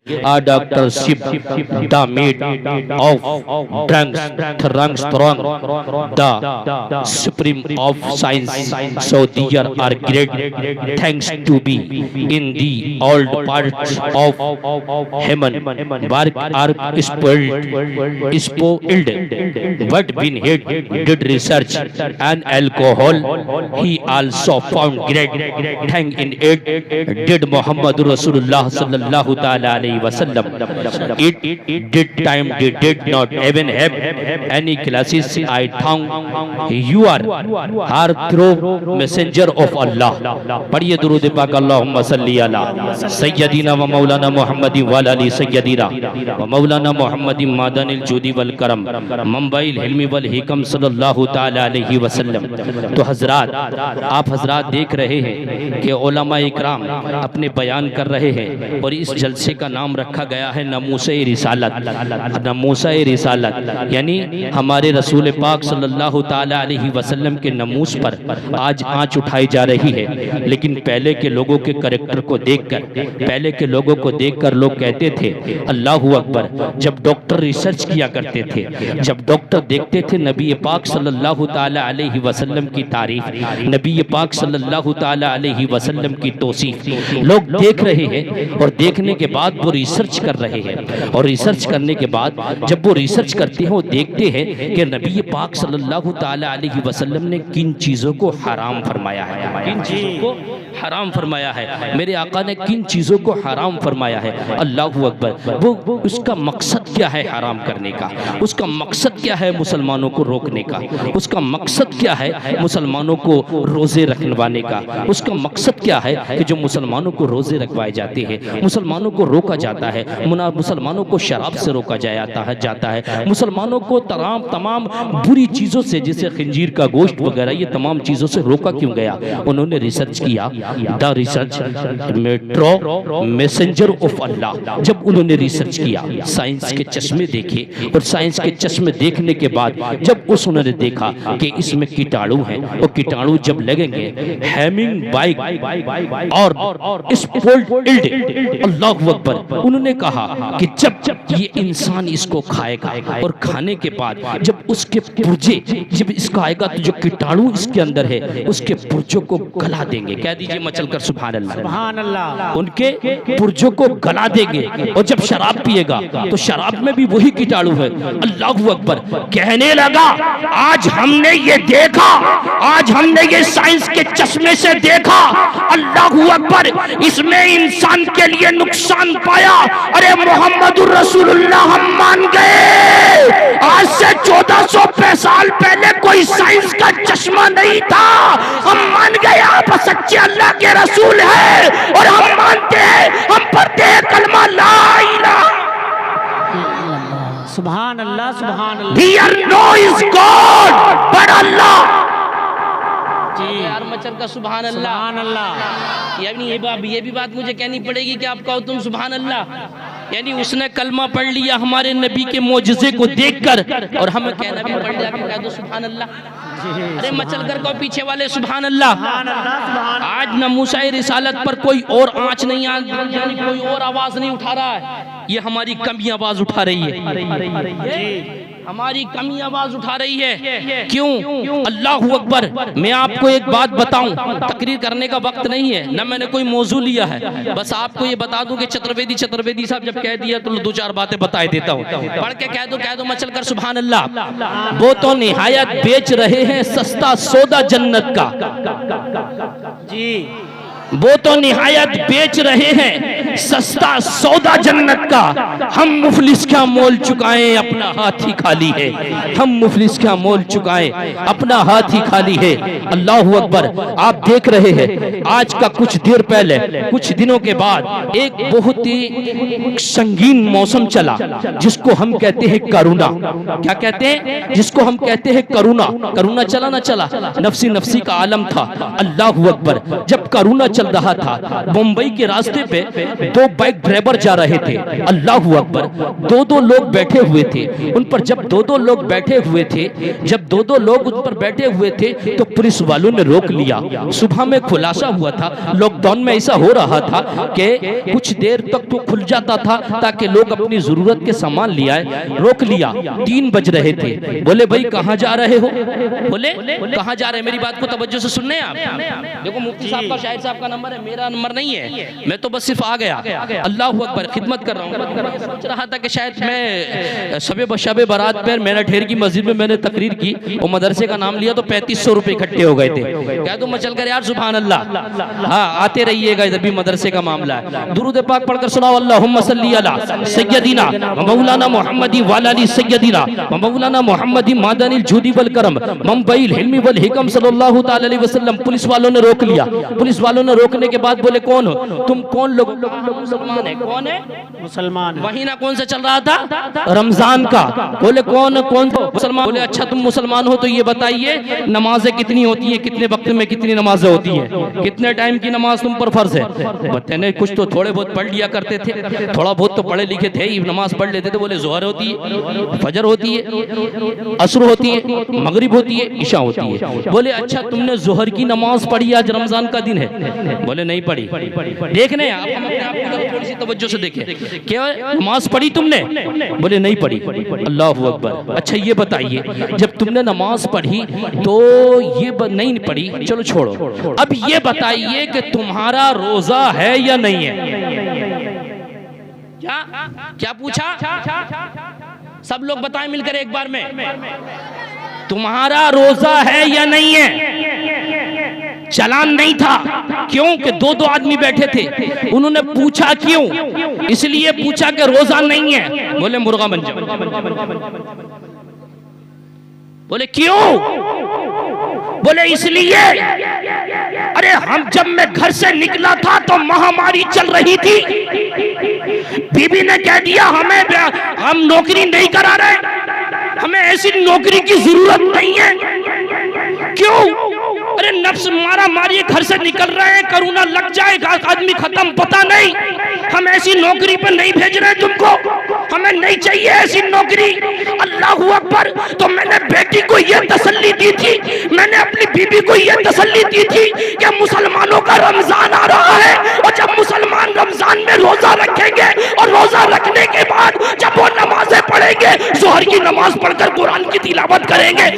a doctorship, the mate of Drangstrong, the supreme of science. So these are great thanks to be in the old parts of heaven. Work are spoiled, but been hit, did research and alcohol. He also found great thank in it. Did Muhammad Rasulullah sallallahu ta'ala alayhi wasallam. It did time they did not even have any classes. I found you are through messenger of Allah. पढ़िए दुरूद पाक अल्लाहुम्मा सल्ली अला सय्यदीना व मौलाना मुहम्मद व अली सय्यदीना व मौलाना मुहम्मद मादनिल जुदी वल करम मंबाइल हिल्मी वल हिकम सल्लल्लाहु ताला अलैहि वसल्लम। तो हजरात, आप हजरात देख रहे हैं कि उलमा इकराम अपने बयान कर रहे हैं और इस जलसे का नाम रखा गया है नमूसे रिसालत। नमूसे रिसालत यानी हमारे रसूल पाक सल्लल्लाहु ताला अलैहि वसल्लम के नमूस पर आज आंच उठाई जा रही है। लेकिन पहले के लोगों के करैक्टर को देखकर, पहले के लोगों को देखकर लोग कहते थे अल्लाहू अकबर। जब डॉक्टर रिसर्च किया करते थे, जब डॉक्टर देखते थे नबी पाक सल्लल्लाहु ताला अलैहि वसल्लम की तारीफ, नबी पाक सल्लल्लाहु ताला अलैहि वसल्लम की तौसीफ, लोग देख रहे हैं और देखने के बाद वो रिसर्च कर रहे हैं। और रिसर्च करने के बाद जब वो रिसर्च करते हैं वो देखते हैं कि नबी पाक सल्लल्लाहु ताला अलैहि वसल्लम ने किन चीज़ों को हराम फरमाया है, किन चीज़ों को हराम फरमाया है, मेरे आका ने किन चीज़ों को हराम फरमाया है। अल्लाहू अकबर। वो उसका मकसद क्या है हराम करने का, उसका मकसद क्या है मुसलमानों को रोकने का, उसका मकसद क्या है मुसलमानों को रोज़े रखवाने का, उसका मकसद क्या है कि जो मुसलमानों को रोज़े रखवाए जाते हैं, मुसलमानों को रोका जाता है, मुसलमानों को शराब से रोका जाता है, मुसलमानों को तमाम बुरी चीज़ों से जैसे खंजीर का गोश्त वगैरह ये तमाम चीज़ों से रोका क्यों गया। उन्होंने रिसर्च किया, the research metro messenger of Allah. जब उन्होंने रिसर्च किया, साइंस के चश्मे देखे और साइंस के चश्मे देखने के बाद जब उन्होंने देखा कि इसमें कीटाणु हैं और कीटाणु जब लगेंगे हैमिंग बाइक और अल्लाहू अकबर, उन्होंने कहा कि जब ये इंसान इसको खाएगा और खाने के बाद जब उसके पुर्जे जब इसको आएगा तो जो कीटाणु इसके अंदर है उसके पुर्जों को गला देंगे। कह दीजिए मचल कर सुभान अल्लाह, सुभान अल्लाह। उनके पुर्जों को गला देंगे और जब शराब पिएगा तो शराब में भी वही कीटाणु है। अल्लाहू अकबर। कहने लगा आज हमने ये देखा, आज हमने ये साइंस के चश्मे से देखा, अल्लाहू अकबर, इसमें इंसान के लिए नुकसान पाया। अरे मोहम्मदुर रसूलुल्लाह हम मान गए। आज से 1400 साल पहले कोई साइंस का चश्मा नहीं था, हम मान गए आप सच्चे अल्लाह के रसूल हैं और हम मानते हैं, हम पढ़ते हैं कलमा ला इलाहा सुभान अल्लाह, सुभान अल्लाह। Here no is God but Allah। यार मचल का सुभान अल्लाह, सुभान अल्लाह। यानी ये भी बात मुझे कहनी पड़ेगी कि आप कहो तुम सुभान अल्लाह। यानी उसने कलमा पढ़ लिया हमारे नबी के मोजज़े को देखकर और हमें कहना भी पड़ जाए कह दो सुभान अल्लाह। अरे मचल कर को पीछे वाले सुभान अल्लाह। आज नमूसाए रिसालत पर कोई और आंच नहीं आ, कोई और आवाज नहीं उठा रहा है, ये हमारी कमी आवाज उठा रही है, हमारी कमी आवाज उठा रही है। क्यों? अल्लाहू अकबर। मैं आपको एक बात बताऊं, तकरीर करने का वक्त नहीं है, न मैंने कोई मौजू लिया है, बस आपको ये बता दूं कि चतुर्वेदी साहब जब कह दिया तो दो चार बातें बताए देता हूं। पढ़ के कह दो मचल कर सुभान अल्लाह। वो तो निहायत बेच रहे हैं सस्ता सौदा जन्नत का जी, वो तो निहायत बेच रहे हैं सस्ता सौदा जन्नत का। हम मुफलिस क्या मोल चुकाएं अपना हाथ ही खाली है, हम मुफलिस क्या मोल चुकाएं अपना हाथ ही खाली है। अल्लाहू अकबर। आप देख रहे हैं आज का कुछ देर पहले, कुछ दिनों के बाद एक बहुत ही संगीन मौसम चला जिसको हम कहते हैं करुणा। क्या कहते हैं? जिसको हम कहते हैं करुणा। करुणा चला ना चला, नफसी नफसी का आलम था। अल्लाहू अकबर। जब करुणा चल रहा था। मुंबई के रास्ते पे दो बाइक ड्राइवर जा रहे थे, अल्लाहू अकबर, दो लोग बैठे हुए थे उन पर। जब दो लोग बैठे हुए थे, जब दो लोग उन पर बैठे हुए थे तो पुलिस वालों ने रोक लिया। सुबह में खुलासा हुआ था, लॉकडाउन में ऐसा हो रहा था कि कुछ देर तक तो खुल जाता था ताकि लोग अपनी जरूरत के सामान ले आए। रोक लिया, 3 बज रहे थे। बोले भाई कहाँ जा रहे हो? बोले कहाँ जा रहे हैं? मेरी बात को तवज्जो से सुनने आप। देखो मुफ्ती साहब का, शाहिद साहब का नंबर है, मेरा नंबर नहीं है, मैं तो बस सिर्फ आ गया। अल्लाहू अकबर, खिदमत कर रहा हूँ। सोच रहा था कि शायद मैं शबे बारात पर मैंने ठेर की मस्जिद में मैंने तकरीर की और मदरसे का नाम लिया तो 3500 रुपए इकट्ठे हो गए थे। कह दो मैं चल कर यार, सुभान अल्लाह। हाँ, आते रहिएगा, इधर भी मदरसे का मामला है। दुरूद पाक पढ़कर सुनाओ, अल्लाहुम्मा सल्ली अला सय्यदिना व मौलाना मुहम्मदी वाला अली सय्यदिना व मौलाना मुहम्मदी मादनिल जुदी वल करम मुंबई हिल्मी वल हिकम सल्लल्लाहु तआला अलैहि वसल्लम। पुलिस वालों ने रोक लिया। पुलिस वालों ने रोकने के बाद बोले कौन हो तुम? कौन लोग? मुसलमान है। कौन है? मुसलमान। महीना कौन सा चल रहा था? रमजान का। बोले कौन मुसलमान? बोले अच्छा तुम मुसलमान हो तो ये बताइए नमाजें कितनी होती है, कितने वक्त में कितनी नमाजें होती हैं, कितने टाइम की नमाज तुम पर फर्ज है? बताने कुछ तो थोड़े बहुत पढ़ लिया करते थे, थोड़ा बहुत तो पढ़े लिखे थे ही, नमाज पढ़ लेते थे। बोले जोहर होती है, फजर होती है, असर होती है, मगरिब होती है, इशा होती है। बोले अच्छा तुमने जोहर की नमाज पढ़ी, आज रमजान का दिन है? बोले नहीं पढ़ी। देखने आप अपने आप को थोड़ी सी तवज्जो से देखें, क्या नमाज पढ़ी तुमने? बोले नहीं पढ़ी। अल्लाहू अकबर। अच्छा ये बताइए जब तुमने नमाज पढ़ी तो ये नहीं पढ़ी, चलो छोड़ो, अब ये बताइए कि तुम्हारा रोजा है या नहीं है? क्या पूछा? सब लोग बताएं मिलकर एक बार में, तुम्हारा रोजा है या नहीं है? चालान नहीं था। क्यों? कि दो आदमी बैठे थे। उन्होंने पूछा क्यों? इसलिए पूछा कि रोजा नहीं है। बोले मुर्गा बन जाओ। बोले क्यों? बोले इसलिए, अरे हम जब मैं घर से निकला था तो महामारी चल रही थी, बीबी ने कह दिया हम नौकरी नहीं करा रहे, हमें ऐसी नौकरी की जरूरत नहीं है। क्यों? अरे नफ्स मारा मारी, घर से निकल रहे हैं, करोना लग जाएगा, आदमी खत्म, पता नहीं, हम ऐसी नौकरी पर नहीं भेज रहे तुमको, हमें नहीं चाहिए ऐसी नौकरी। अल्लाहू अकबर। तो मैंने बेटी को यह तसल्ली दी थी, मैंने अपनी बीबी को यह तसल्ली दी थी कि मुसलमानों का रमजान आ रहा है, और जब मुसलमान रमजान में रोजा रखेंगे और रोजा रखने के बाद जब वो नमाजें पढ़ेंगे, जोहर की नमाज पढ़कर कुरान की तिलावत करेंगे,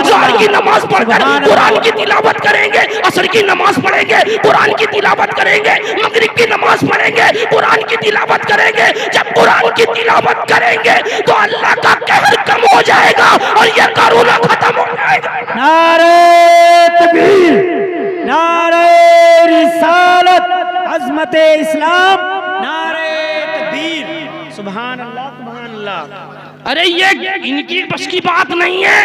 जोहर की नमाज पढ़कर कुरान की तिलावत करेंगे, असर की नमाज पढ़ेंगे, कुरान की तिलावत करेंगे, मगरिब की नमाज पढ़ेंगे, कुरान की तिलावत करेंगे। जब कुरान की तिलावत करेंगे तो अल्लाह का कहर कम हो जाएगा और ये कोरोना खत्म हो जाएगा। नारे तकबीर, नारे रिसालत, अज़मत इस्लाम, नारे तकबीर, सुभान अल्लाह, सुभान अल्लाह। अरे ये इनकी बस की बात नहीं है।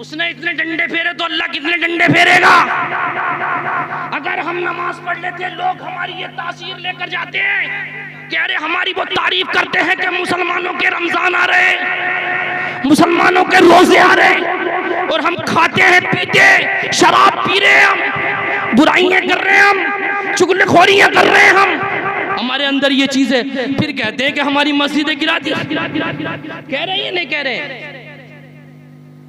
उसने इतने डंडे फेरे तो अल्लाह कितने डंडे फेरेगा? अगर हम नमाज पढ़ लेते, लोग हमारी ये तासीर लेकर जाते हैं कि अरे हमारी वो तारीफ करते हैं कि मुसलमानों के रमजान आ रहे, मुसलमानों के रोजे आ रहे, और हम खाते हैं, पीते, शराब पी रहे हैं, हम बुराइयां कर रहे हैं, हम चुगलखोरियां कर रहे हैं, हम हमारे अंदर ये चीजें, फिर कहते हैं कि हमारी मस्जिदें गिरा दी। कह रहे हैं नहीं कह रहे?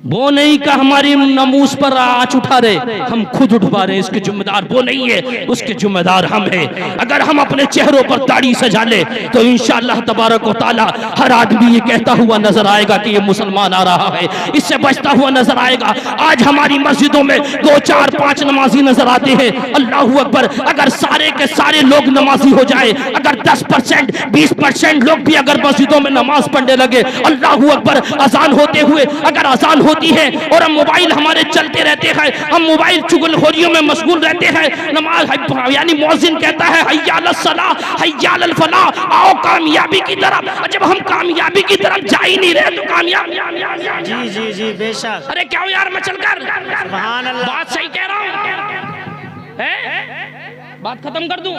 वो नहीं का हमारी नमूस पर आँच उठा रहे, हम खुद उठवा रहे, इसके जिम्मेदार वो नहीं है, उसके जिम्मेदार हम हैं। अगर हम अपने चेहरों पर दाढ़ी सजा ले तो इंशाअल्लाह तबारक व तआला हर आदमी ये कहता हुआ नजर आएगा कि ये मुसलमान आ रहा है, इससे बचता हुआ नजर आएगा। आज हमारी मस्जिदों में 2, 4, 5 नमाजी नजर आते हैं। अल्लाहू अकबर। अगर सारे के सारे लोग नमाजी हो जाए, अगर 10%, 20% लोग भी अगर मस्जिदों में नमाज पढ़ने लगे, अल्लाहू अकबर, अजान होते हुए अगर अजान होती है और हम मोबाइल हमारे चलते रहते हैं, हम मोबाइल चुगलखोरियों में मशगूल रहते हैं, नमाज यानी मौजिन कहता है हय्या अलस सलाह, हय्या अलल फलाह, आओ कामयाबी की तरफ। जब हम कामयाबी की तरफ जा ही नहीं रहे तो कामयाबी। जी जी जी बेशक। अरे क्या हो यार, मैं चलकर सुभान अल्लाह, बात सही कह रहा हूँ, बात खत्म कर दूं?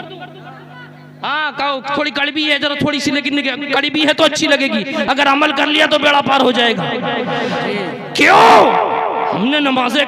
हाँ, कहो थोड़ी कड़वी है जरा, थोड़ी सी, लेकिन कड़वी है तो अच्छी लगेगी, अगर अमल कर लिया तो बेड़ा पार हो जाएगा। क्यों? हमने नमाजें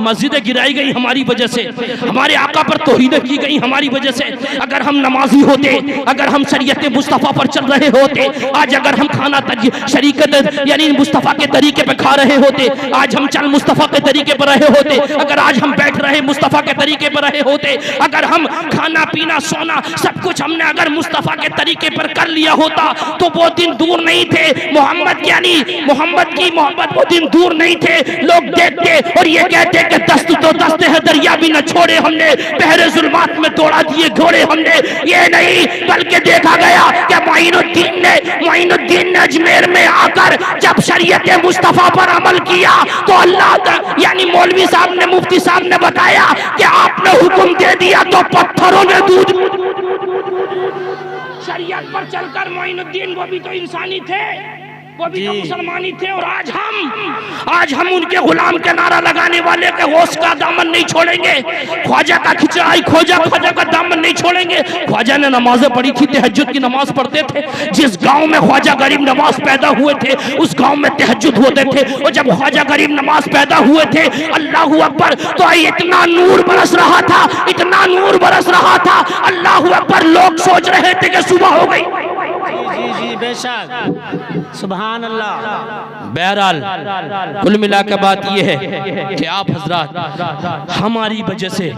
मस्जिदें गिराई गई हमारी वजह से, हमारे आका पर तौहीन की गई हमारी वजह से। अगर हम नमाजी होते, अगर हम शरीयत मुस्तफ़ा पर चल रहे होते, आज अगर हम खाना शरीकत यानी मुस्तफ़ा के तरीके पर खा रहे होते, आज हम चल मुस्तफ़ा के तरीके पर रहे होते, अगर आज हम बैठ रहे मुस्तफ़ा के तरीके पर रहे होते, अगर हम खाना पीना सोना सब कुछ हमने अगर मुस्तफ़ा के तरीके पर कर लिया होता, तो वो दिन दूर नहीं थे। मोहम्मद यानी मोहम्मद की मोहब्बत वो दिन दूर नहीं थे। लोग देखते और ये कहते कि दस्त तो दस्त है, दरिया भी न छोड़े हमने, बहरे जुल्मात में दौड़ा दिए घोड़े हमने। ये नहीं बल्कि देखा गया कि मोइनुद्दीन ने अजमेर में आकर जब शरीयत मुस्तफ़ा पर अमल किया तो अल्लाह यानी मौलवी साहब ने, मुफ्ती साहब ने बताया कि आपने हुक्म दे दिया तो पत्थरों ने दूध। शरीयत पर चलकर मोइनुद्दीन वो भी तो इंसानी थे, वो भी तो मुसलमानी थे। और आज हम उनके गुलाम के नारा लगाने वाले के होश का दामन नहीं छोड़ेंगे। ख्वाजा का खिचड़ाई ख्वाजा का दामन नहीं छोड़ेंगे। ख्वाजा ने नमाजें पढ़ी थी, तहज्जुद की नमाज पढ़ते थे। जिस गांव में ख्वाजा गरीब नवाज पैदा हुए थे उस गांव में तहज्जुद होते थे। और जब ख्वाजा गरीब नवाज पैदा हुए थे, अल्लाहू अकबर, तो इतना नूर बरस रहा था, इतना नूर बरस रहा था, अल्लाहू अकबर, लोग सोच रहे थे कि सुबह हो गई। जी बेशक, सुभान अल्लाह। बहरहाल कुल मिला के बात यह है कि आप हजरात हमारी वजह से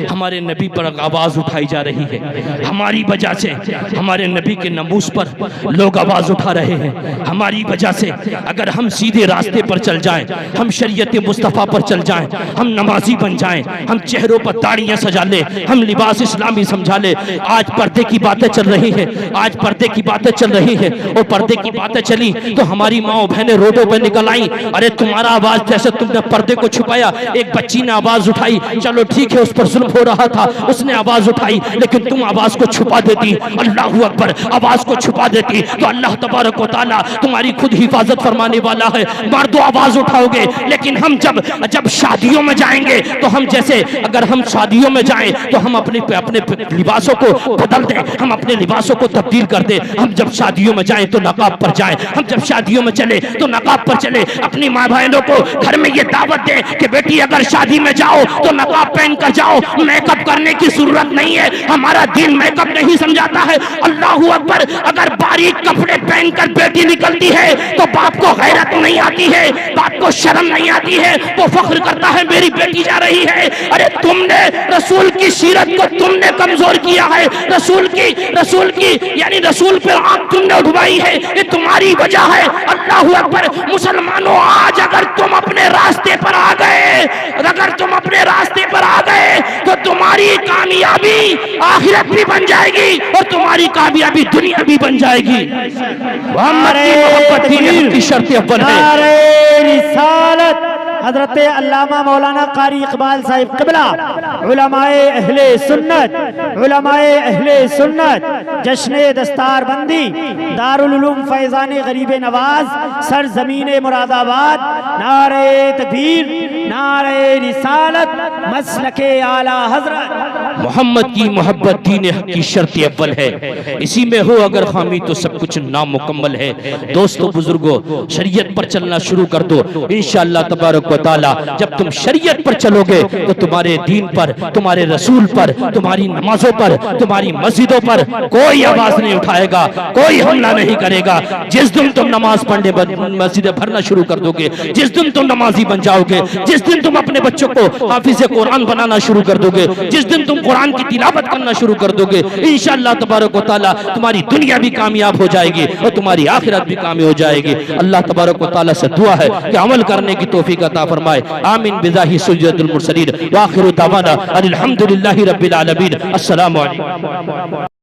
हमारे नबी पर आवाज उठाई जा रही है, हमारी वजह से हमारे नबी के नमूस पर लोग आवाज उठा रहे हैं, हमारी वजह से। अगर हम सीधे रास्ते पर चल जाएं, हम शरीयत मुस्तफ़ा पर चल जाएं, हम नमाजी बन जाएं, हम चेहरों पर दाढ़ियां सजा ले, हम लिबास इस्लामी समझा ले। आज पर्दे की बातें चल रही है, आज पर्दे की बातें चल रही है, और पर्दे की बातें चली तो हमारी माँ बहनें रोडों पे निकल आई, अरे तुम्हारा आवाज जैसे तुमने पर्दे को छुपाया। एक बच्ची ने आवाज उठाई, चलो ठीक है, उस पर जुल्म हो रहा था, उसने आवाज उठाई, लेकिन तुम आवाज को छुपा देती, अल्लाहू अकबर, आवाज को छुपा देती तो अल्लाह तबारक व तआला तुम्हारी खुद हिफाजत फरमाने वाला है। मर्दों आवाज उठाओगे, लेकिन हम जब शादियों में जाएंगे तो हम जैसे अगर हम शादियों में जाएं तो हम अपने लिबासों को बदल दें, हम अपने लिबासों को तब्दील कर दें। हम जब शादियों में जाएं तो नकाब पर जाएं, हम जब शादियों में चले तो नकाब पर चले। अपनी माँ बहनों को घर में ये दावत दें कि बेटी अगर शादी में जाओ तो नकाब पहन कर जाओ, मेकअप करने की जरूरत नहीं है, हमारा दीन मेकअप नहीं समझाता है। अल्लाहू अकबर, अगर बारीक कपड़े पहनकर बेटी निकलती है तो बाप को गैरत नहीं आती है, बाप को शर्म नहीं आती है, वो फख्र करता है मेरी बेटी जा रही है। अरे तुमने रसूल की सीरत को तुमने कमजोर किया है, रसूल की यानी रसूल पे आंख तुमने उठवाई है, ये तुम्हारी वजह है। अल्लाहू अकबर, मुसलमानों, आज अगर तुम अपने रास्ते पर आ गए, अगर तुम अपने रास्ते पर आ गए तो तुम्हारी कामयाबी आखिरत भी बन जाएगी और तुम्हारी कामयाबी दुनिया भी बन जाएगी। मोहम्मद की मोहब्बत की शर्त अव्वल है। नारे रिसालत हजरत अल्लामा मौलाना कारी इकबाल साहिब क़िबला, उलमाए अहले सुन्नत, जश्न दस्तारबंदी, दारुल उलूम फैज़ान गरीब नवाज, सरजमीन मुरादाबाद, नारे तकबीर, नारे रिसालत, मसलके आला हजरत। मोहम्मद की मोहब्बत दीन हक की शर्त अव्वल है, इसी में हो अगर खामी तो सब कुछ नामुकम्मल है। दोस्तों बुजुर्गों, शरीयत पर चलना शुरू कर दो, इंशाअल्लाह तबारक व तआला जब तुम शरीयत पर चलोगे तो तुम्हारे दीन पर, तुम्हारे रसूल पर, तुम्हारी नमाजों पर, तुम्हारी मस्जिदों पर कोई आवाज नहीं उठाएगा, कोई हमला नहीं करेगा। जिस दिन तुम नमाज पढ़ने मस्जिदें भरना शुरू कर दोगे, जिस दिन तुम नमाजी बन जाओगे, जिस दिन तुम अपने बच्चों को हाफिज़े कुरान बनाना शुरू कर दोगे, जिस दिन तुम कुरान की तिलावत करना शुरू कर दोगे, इंशाअल्लाह तबारक व तआला तुम्हारी दुनिया भी कामयाब हो जाएगी और तुम्हारी आखिरत भी कामयाब हो जाएगी। अल्लाह तबारक व तआला से दुआ है कि अमल करने की तौफीक अता फरमाए। आमीन बिजाही सुजदुल मुरसलीन व आखिरु दावाना अनिल हम्दुलिल्लाहि रब्बिल आलमीन। अस्सलामु अलैकुम।